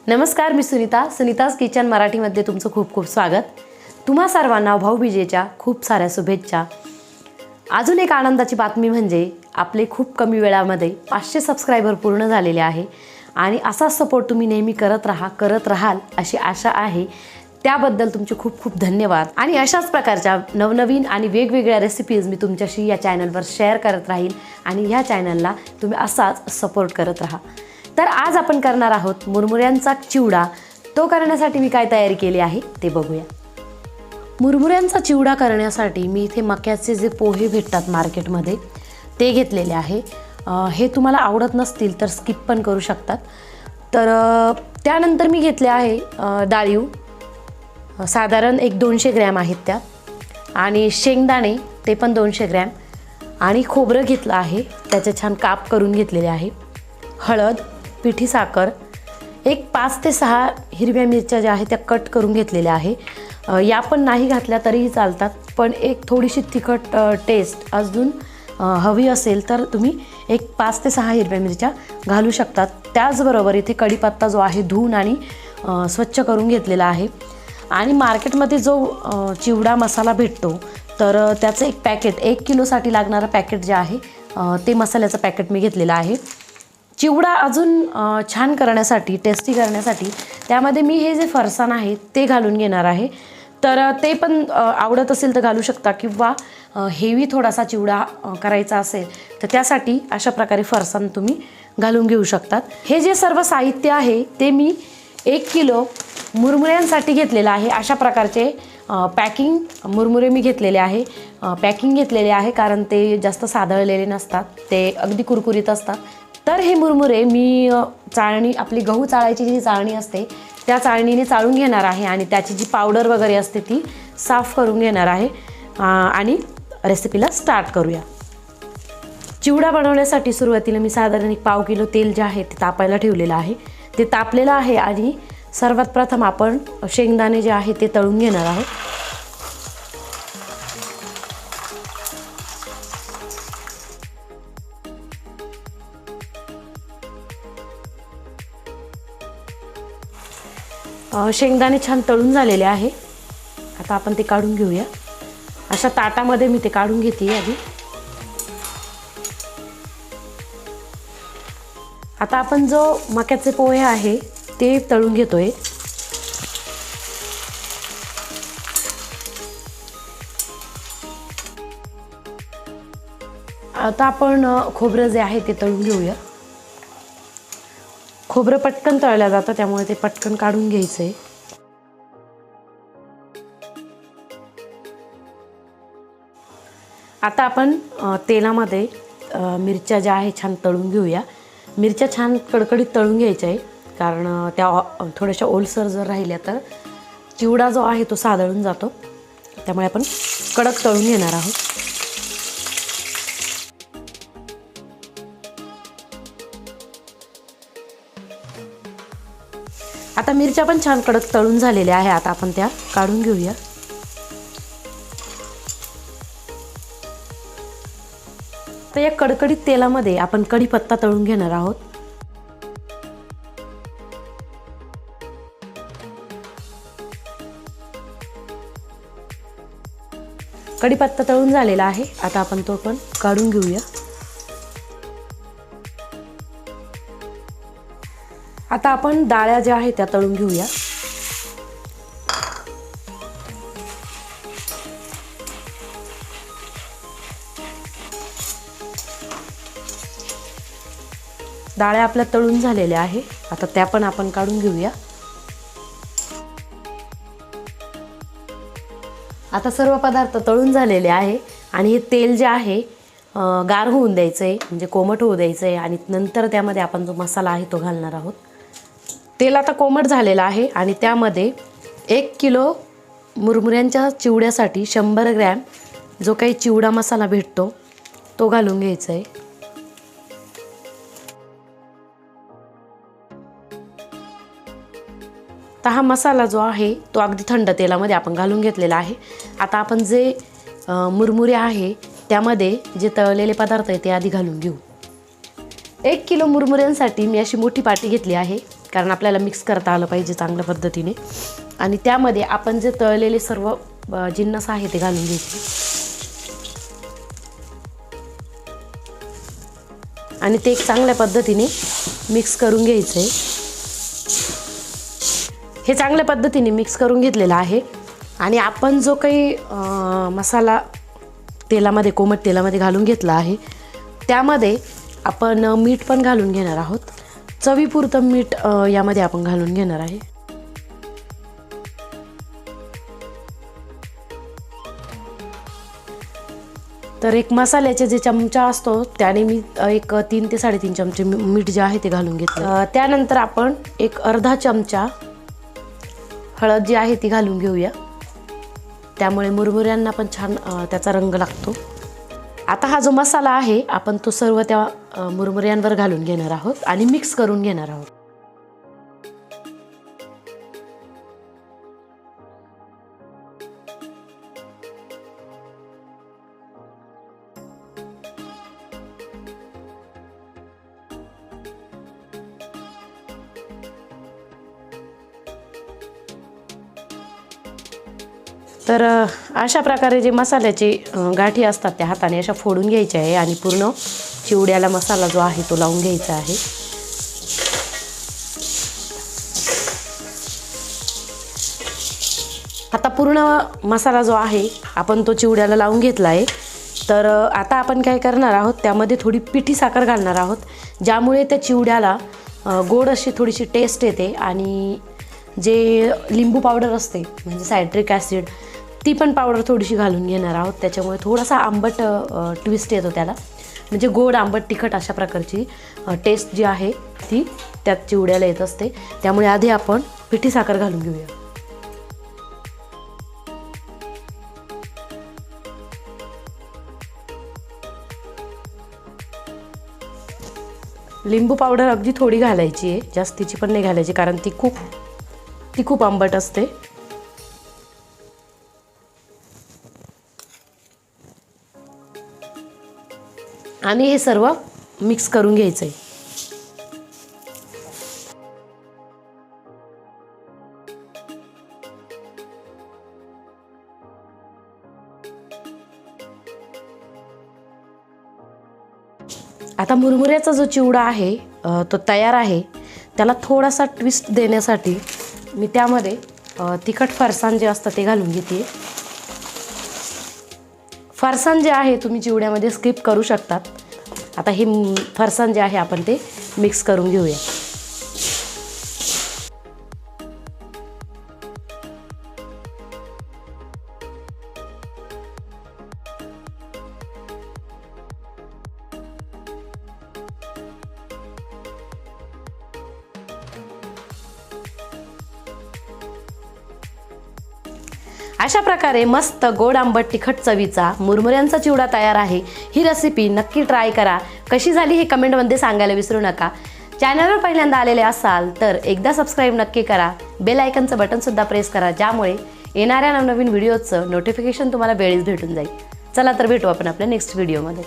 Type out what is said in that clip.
नमस्कार, मी सुनीताज किचन मराठीमध्ये तुमचं खूप खूप स्वागत। तुम्हा सर्वांना भाऊबीजेच्या खूप साऱ्या शुभेच्छा। अजून एक आनंदाची बातमी म्हणजे आपले खूप कमी वेळामध्ये 500 सबस्क्रायबर पूर्ण झालेले आहे आणि असा सपोर्ट तुम्ही नेहमी करत राहाल अशी आशा आहे। त्याबद्दल तुमचे खूप खूप धन्यवाद। आणि अशाच प्रकारच्या नवनवीन आणि वेगवेगळ्या रेसिपीज मी तुमच्याशी या चॅनलवर शेअर करत राहील आणि या चॅनलला तुम्ही असाच सपोर्ट करत राहा। तर आज आपण करणार आहोत मुरमुऱ्यांचा चिवडा। तो करण्यासाठी मी काय तयारी केली आहे ते बघूया। मुरमुऱ्यांचा चिवडा करण्यासाठी मी इथे मक्याचे जे पोहे भेटतात मार्केटमध्ये ते घेतलेले आहे। हे तुम्हाला आवडत नसतील तर स्किप पण करू शकतात। तर त्यानंतर मी घेतले आहे डाळीव, साधारण एक 200 ग्रॅम आहेत त्या, आणि शेंगदाणे ते पण 200 ग्रॅम, आणि खोबरं घेतलं आहे, त्याचे छान काप करून घेतलेले आहे। हळद, पिठी साखर, एक 5 ते 6 हिरव्या मिरच्या ज्या आहेत त्या कट करून घेतलेल्या आहे। या पण नाही घातल्या तरीही चालतात, पण एक थोडीशी तिखट टेस्ट अजून हवी असेल तर तुम्ही एक 5 ते 6 हिरव्या मिरच्या घालू शकतात। त्याचबरोबर इथे कढीपत्ता जो आहे धुवून आणि स्वच्छ करून घेतलेला आहे। आणि मार्केटमध्ये जो चिवडा मसाला भेटतो तर त्याचं एक पॅकेट 1 किलोसाठी लागणारं पॅकेट जे आहे ते मसाल्याचं पॅकेट मी घेतलेलं आहे। चिवडा अजून छान करण्यासाठी, टेस्टी करण्यासाठी त्यामध्ये मी हे जे फरसाण आहे ते घालून घेणार आहे। तर ते पण आवडत असेल तर घालू शकता, किंवा हेवी थोडासा चिवडा करायचा असेल तर त्यासाठी अशा प्रकारे फरसाण तुम्ही घालून घेऊ शकतात। हे जे सर्व साहित्य आहे ते मी 1 किलो मुरमुऱ्यांसाठी घेतलेलं आहे। अशा प्रकारचे पॅकिंग मुरमुरे मी घेतलेले आहे। पॅकिंग घेतलेले आहे कारण ते जास्त सादळलेले नसतात, ते अगदी कुरकुरीत असतात। तर हे मुरमुरे मी चाळणी, आपली गहू चाळायची जी चाळणी असते त्या चाळणीने चाळून घेणार आहे आणि त्याची जी पावडर वगैरे असते ती साफ करून घेणार आहे। आणि रेसिपीला स्टार्ट करूया। चिवडा बनवण्यासाठी सुरुवातीला मी साधारण 1 पाव किलो तेल जे आहे ते तापायला ठेवलेलं आहे। ते तापलेलं आहे आणि सर्वात प्रथम आपण शेंगदाणे जे आहे ते तळून घेणार आहोत। शेंगदाणे छान तळून झालेले आहे, आता आपण ते काढून घेऊया। अशा ताटामध्ये मी ते काढून घेते आधी। आता आपण जो मक्याचे पोहे आहे ते तळून घेतोय। आता आपण खोबरं जे आहे ते तळून घेऊया। खोबरं पटकन तळलं जातं त्यामुळे ते पटकन काढून घ्यायचंय। आता आपण तेलामध्ये मिरच्या ज्या आहे छान तळून घेऊया। मिरच्या छान कडकडीत तळून घ्यायच्या आहे, कारण त्या थोड्याशा ओलसर जर राहिल्या तर चिवडा जो आहे तो सादळून जातो, त्यामुळे आपण कडक तळून घेणार आहोत। आता मिरच्या पण छान कडक तळून झालेल्या आहे, आता आपण त्या काढून घेऊया। तर या कडकडीत तेलामध्ये आपण कढीपत्ता तळून घेणार आहोत। कढीपत्ता तळून झालेला आहे, आता आपण तो पण काढून घेऊया। आता आपण डाळ्या ज्या आहेत त्या तळून घेऊया। डाळ्या आपल्या तळून झालेल्या आहे, आता त्या पण आपण काढून घेऊया। आता सर्व पदार्थ तळून झालेले आहे आणि हे तेल जे आहे गार होऊन द्यायचं आहे, म्हणजे कोमट होऊ द्यायचं आहे, आणि नंतर त्यामध्ये आपण जो मसाला आहे तो घालणार आहोत। तेल आता कोमट झालेलं आहे आणि त्यामध्ये 1 किलो मुरमुऱ्यांच्या चिवड्यासाठी 100 ग्रॅम जो काही चिवडा मसाला भेटतो तो घालून घ्यायचा आहे। तर हा मसाला जो आहे तो अगदी थंड तेलामध्ये आपण घालून घेतलेला आहे। आता आपण जे मुरमुरे आहे त्यामध्ये जे तळलेले पदार्थ आहे ते आधी घालून घेऊ। 1 किलो मुरमुऱ्यांसाठी मी अशी मोठी पाटी घेतली आहे, कारण आपल्याला मिक्स करता आलं पाहिजे चांगल्या पद्धतीने. आणि त्यामध्ये आपण जे तळलेले सर्व जिन्नस आहे ते घालून घ्यायचे आणि ते एक चांगल्या पद्धतीने मिक्स करून घ्यायचं आहे. हे चांगल्या पद्धतीने मिक्स करून घेतलेलं आहे. आणि आपण जो काही मसाला तेलामध्ये कोमट तेलामध्ये घालून घेतला आहे त्यामध्ये आपण मीठ पण घालून घेणार आहोत. चवीपुरतं मीठ यामध्ये आपण घालून घेणार आहे. तर एक मसाल्याचे जे चमचा असतो त्याने मी एक 3 ते 3.5 चमचे मीठ जे आहे ते घालून घेतलं. त्यानंतर आपण एक अर्धा चमचा हळद जी आहे ती घालून घेऊया. त्यामुळे मुरमुऱ्यांना पण छान त्याचा रंग लागतो. आता हा जो मसाला आहे आपण तो सर्व त्या मुरमुऱ्यांवर घालून घेणार आहोत आणि मिक्स करून घेणार आहोत. तर अशा प्रकारे जे मसाल्याचे गाठी असतात त्या हाताने अशा फोडून घ्यायच्या आहे आणि पूर्ण चिवड्याला मसाला जो आहे तो लावून घ्यायचा आहे. आता पूर्ण मसाला जो आहे आपण तो चिवड्याला लावून घेतला आहे. तर आता आपण काय करणार आहोत त्यामध्ये थोडी पिठी साखर घालणार आहोत, ज्यामुळे त्या चिवड्याला गोड अशी थोडीशी टेस्ट येते. आणि जे लिंबू पावडर असते म्हणजे सायट्रिक ॲसिड ती पण पावडर थोडीशी घालून घेणार आहोत. त्याच्यामुळे थोडासा आंबट ट्विस्ट येतो त्याला, म्हणजे गोड आंबट तिखट अशा प्रकारची टेस्ट जी आहे ती त्यात चिवड्याला येत असते. त्यामुळे आधी आपण पिठी साखर घालून घेऊया. लिंबू पावडर अगदी थोडी घालायची आहे, जास्तीची पण नाही घालायची कारण ती खूप आंबट असते. आणि हे सर्व मिक्स करून घ्यायचं आहे. आता मुरमुऱ्याचा जो चिवडा आहे तो तयार आहे. त्याला थोडासा ट्विस्ट देण्यासाठी मी त्यामध्ये तिखट फरसाण जे असतं ते घालून घेते. फरसाण जे आहे तुम्ही चिवड्यामध्ये स्किप करू शकतात. आता हे फरसाण जे आहे आपण ते मिक्स करून घेऊया. अशा प्रकारे मस्त गोड आंबट तिखट चवीचा मुरमुऱ्यांचा चिवडा तयार आहे. ही रेसिपी नक्की ट्राय करा. कशी झाली हे कमेंटमध्ये सांगायला विसरू नका. चॅनलवर पहिल्यांदा आलेले असाल तर एकदा सबस्क्राईब नक्की करा. बेल आयकनचं बटनसुद्धा प्रेस करा, ज्यामुळे येणाऱ्या नवनवीन व्हिडिओचं नोटिफिकेशन तुम्हाला वेळीच भेटून जाईल. चला तर भेटू आपण आपल्या नेक्स्ट व्हिडिओमध्ये.